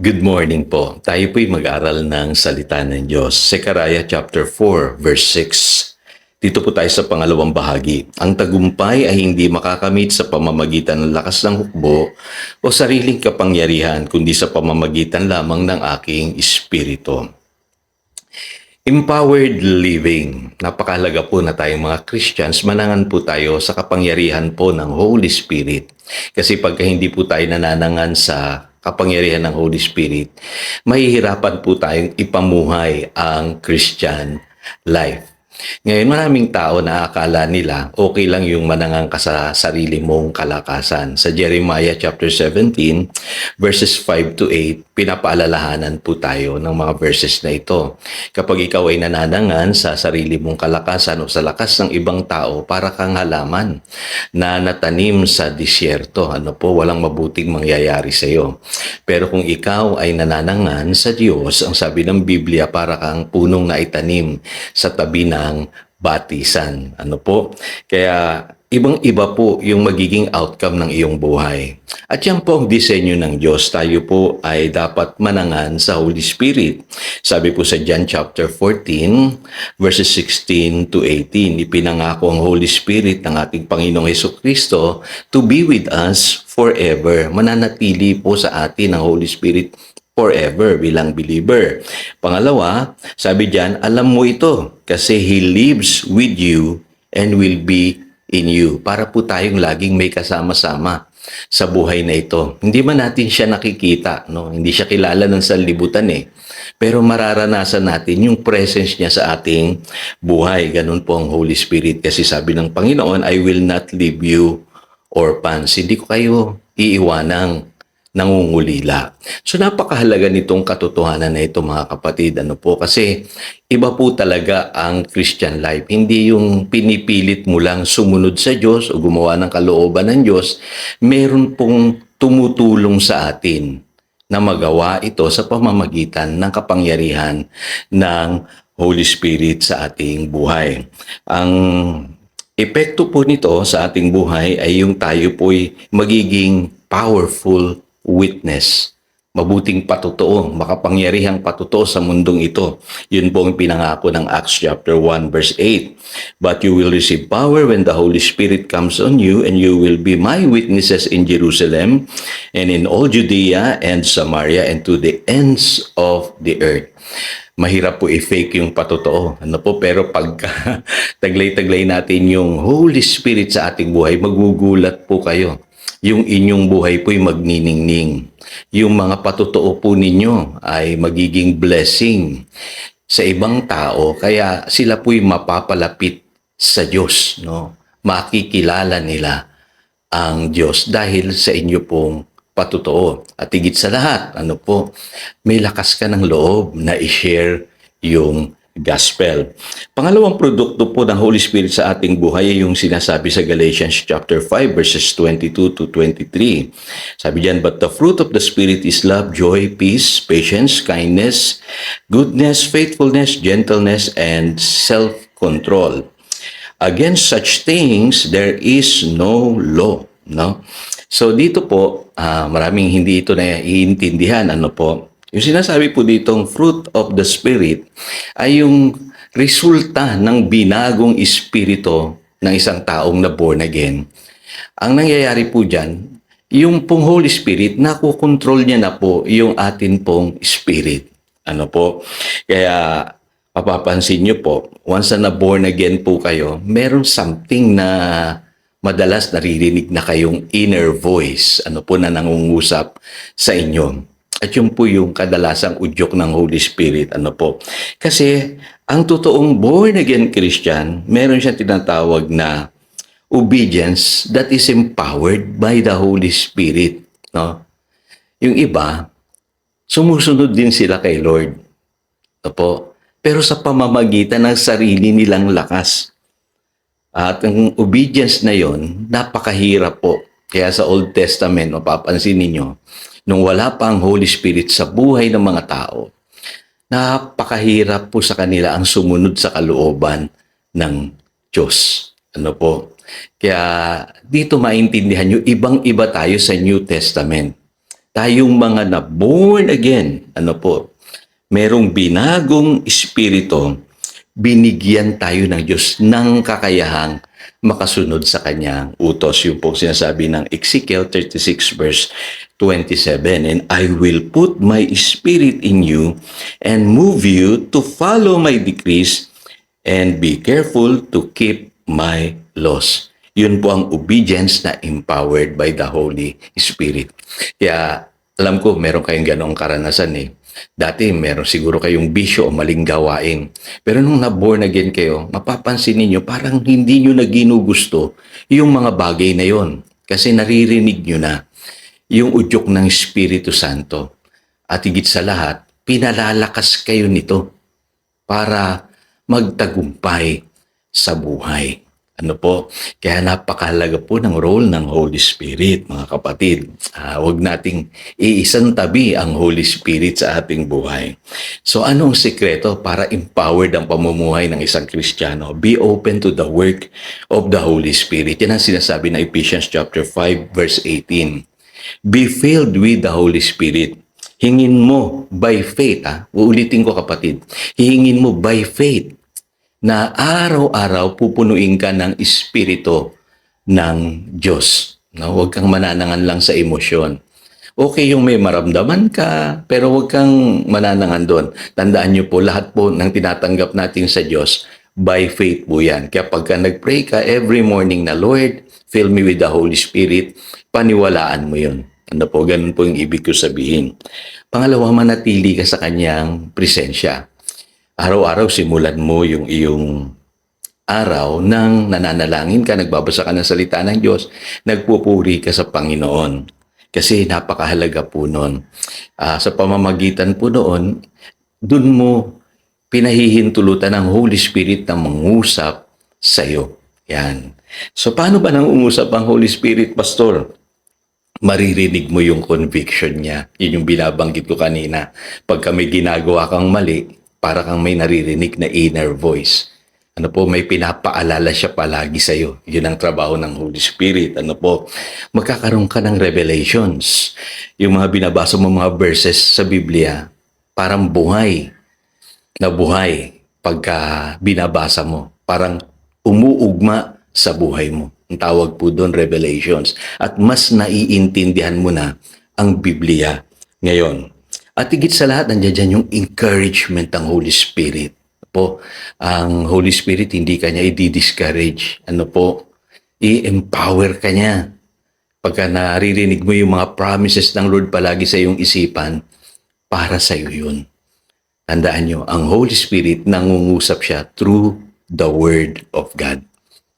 Good morning po. Tayo po'y mag-aral ng salita ng Diyos. Zechariah chapter 4 verse 6. Dito po tayo sa pangalawang bahagi. Ang tagumpay ay hindi makakamit sa pamamagitan ng lakas ng hukbo o sariling kapangyarihan, kundi sa pamamagitan lamang ng aking espiritu. Empowered living. Napakahalaga po na tayong mga Christians, manangan po tayo sa kapangyarihan po ng Holy Spirit. Kasi pagka hindi po tayo nananangan sa kapangyarihan ng Holy Spirit, mahihirapan po tayong ipamuhay ang Christian life. Ngayon, maraming tao na akala nila okay lang yung manangang ka sa sarili mong kalakasan. Sa Jeremiah chapter 17, verses 5 to 8, pinapaalalahanan po tayo ng mga verses na ito. Kapag ikaw ay nananangan sa sarili mong kalakasan o sa lakas ng ibang tao, para kang halaman na natanim sa disyerto. Walang mabuting mangyayari sa iyo. Pero kung ikaw ay nananangan sa Diyos, ang sabi ng Biblia, para kang punong na itanim sa tabi ng batisan. Kaya ibang-iba po yung magiging outcome ng iyong buhay. At yan po ang disenyo ng Diyos. Tayo po ay dapat manangan sa Holy Spirit. Sabi po sa John chapter 14, verses 16 to 18, ipinangako ang Holy Spirit ng ating Panginoong Hesukristo to be with us forever. Mananatili po sa atin ang Holy Spirit forever bilang believer. Pangalawa, sabi diyan, alam mo ito kasi He lives with you and will be in you. Para po tayong laging may kasama-sama sa buhay na ito. Hindi man natin siya nakikita, no? Hindi siya kilala ng sanlibutan Pero mararanasan natin yung presence niya sa ating buhay. Ganun po ang Holy Spirit. Kasi sabi ng Panginoon, I will not leave you orphans. Hindi ko kayo iiwanang nangungulila. So napakahalaga nitong katotohanan na ito, mga kapatid. Kasi iba po talaga ang Christian life. Hindi yung pinipilit mo lang sumunod sa Diyos o gumawa ng kalooban ng Diyos. Meron pong tumutulong sa atin na magawa ito sa pamamagitan ng kapangyarihan ng Holy Spirit sa ating buhay. Ang epekto po nito sa ating buhay ay yung tayo po'y magiging powerful witness. Mabuting patotoo, makapangyarihang patotoo sa mundong ito. Yun po ang pinangako ng Acts chapter 1 verse 8. But you will receive power when the Holy Spirit comes on you, and you will be my witnesses in Jerusalem and in all Judea and Samaria and to the ends of the earth. Mahirap po i-fake yung patotoo. Pero pagka taglay-taglay natin yung Holy Spirit sa ating buhay, magugulat po kayo. Yung inyong buhay po'y magniningning. Yung mga patotoo po ninyo ay magiging blessing sa ibang tao, kaya sila po'y mapapalapit sa Diyos. Makikilala nila ang Diyos dahil sa inyo pong patotoo. At higit sa lahat, may lakas ka ng loob na i-share yung gospel. Pangalawang produkto po ng Holy Spirit sa ating buhay ay yung sinasabi sa Galatians chapter 5 verses 22 to 23. Sabi diyan, but the fruit of the Spirit is love, joy, peace, patience, kindness, goodness, faithfulness, gentleness, and self-control. Against such things, there is no law. So dito po, maraming hindi ito naiintindihan. Yung sinasabi po ditong fruit of the Spirit ay yung resulta ng binagong espiritu ng isang taong na born again. Ang nangyayari po dyan, yung pong Holy Spirit, nakokontrol niya na po yung atin pong spirit. Kaya mapapansin niyo po, once na born again po kayo, meron something na madalas naririnig na kayong inner voice, na nangungusap sa inyo. At yun po yung kadalasang udyok ng Holy Spirit. Kasi ang totoong born-again Christian, meron siyang tinatawag na obedience that is empowered by the Holy Spirit. Yung iba, sumusunod din sila kay Lord. Pero sa pamamagitan ng sarili nilang lakas. At ang obedience na yon, napakahirap po. Kaya sa Old Testament, mapapansin ninyo, nung wala pa ang Holy Spirit sa buhay ng mga tao, napakahirap po sa kanila ang sumunod sa kalooban ng Diyos. Kaya dito maintindihan nyo, ibang-iba tayo sa New Testament. tayong mga na born again, merong binagong espiritu, binigyan tayo ng Diyos ng kakayahang makasunod sa kanyang utos. Yung pong sinasabi ng Ezekiel 36 verse 27, "And I will put my spirit in you and move you to follow my decrees and be careful to keep my laws." Yun po ang obedience na empowered by the Holy Spirit. Kaya alam ko meron kayong ganong karanasan eh. Dati meron siguro kayong bisyo o maling gawain. Pero nung na-born again kayo, mapapansin ninyo parang hindi nyo na ginugusto yung mga bagay na yon. Kasi naririnig nyo na yung udyok ng Espiritu Santo. At higit sa lahat, pinalalakas kayo nito para magtagumpay sa buhay. Kaya napakahalaga po ng role ng Holy Spirit, mga kapatid. Huwag nating iisang tabi ang Holy Spirit sa ating buhay. So anong sikreto para empowered ang pamumuhay ng isang Kristiyano? Be open to the work of the Holy Spirit. Yan ang sinasabi ng Ephesians chapter 5 verse 18. Be filled with the Holy Spirit. Hingin mo by faith, uulitin ko kapatid, hingin mo by faith na araw-araw pupunuin ka ng Espiritu ng Diyos. Huwag kang mananangan lang sa emosyon. Okay yung may maramdaman ka, pero huwag kang mananangan doon. Tandaan niyo po, lahat po ng tinatanggap natin sa Diyos, by faith po yan. Kaya pagka nag-pray ka every morning na, "Lord, fill me with the Holy Spirit," paniwalaan mo yun. Ganun po yung ibig ko sabihin. Pangalawa, manatili ka sa kanyang presensya. Araw-araw simulan mo yung iyong araw nang nananalangin ka, nagbabasa ka ng salita ng Diyos, nagpupuri ka sa Panginoon. Kasi napakahalaga po noon. Sa pamamagitan po noon, dun mo pinahihintulutan ng Holy Spirit na mangusap sa iyo. Yan. So paano ba nangungusap ang Holy Spirit, Pastor? Maririnig mo yung conviction niya. Yun yung binabanggit ko kanina. Pag may ginagawa kang mali, para kang may naririnig na inner voice. May pinapaalala siya palagi sa iyo. Yun ang trabaho ng Holy Spirit. Magkakaroon ka ng revelations. Yung mga binabasa mo mga verses sa Biblia, parang buhay na buhay pagka binabasa mo. Parang umuugma sa buhay mo. Ang tawag po doon, revelations. At mas naiintindihan mo na ang Biblia ngayon. At higit sa lahat, nandiyan dyan yung encouragement ng Holy Spirit. Ang Holy Spirit, hindi ka niya i-discourage. I-empower ka niya. Pagka naririnig mo yung mga promises ng Lord palagi sa iyong isipan, para sa iyo yun. Tandaan nyo, ang Holy Spirit, nangungusap siya through the Word of God.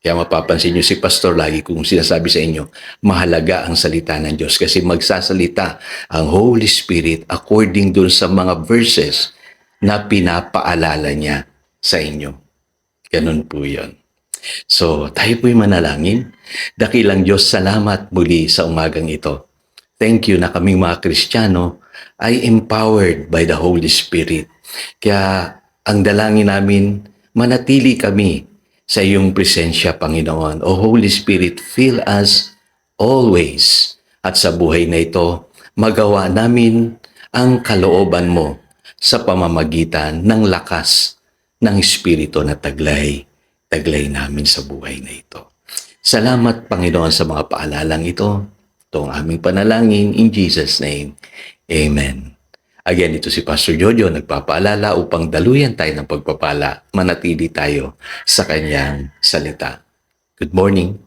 Kaya mapapansin nyo si Pastor lagi kung sinasabi sa inyo, mahalaga ang salita ng Diyos kasi magsasalita ang Holy Spirit according dun sa mga verses na pinapaalala niya sa inyo. Ganun po yun. So, tayo po'y manalangin. Dakilang Diyos, salamat muli sa umagang ito. Thank you na kaming mga Kristiyano ay empowered by the Holy Spirit. Kaya ang dalangin namin, manatili kami sa iyong presensya, Panginoon. O Holy Spirit, fill us always. At sa buhay na ito, magawa namin ang kalooban mo sa pamamagitan ng lakas ng Espiritu na taglay namin sa buhay na ito. Salamat, Panginoon, sa mga paalalang ito. Ito ang aming panalangin in Jesus' name. Amen. Again, ito si Pastor Jojo nagpapaalala upang daluyan tayo ng pagpapala, manatili tayo sa kanyang salita. Good morning.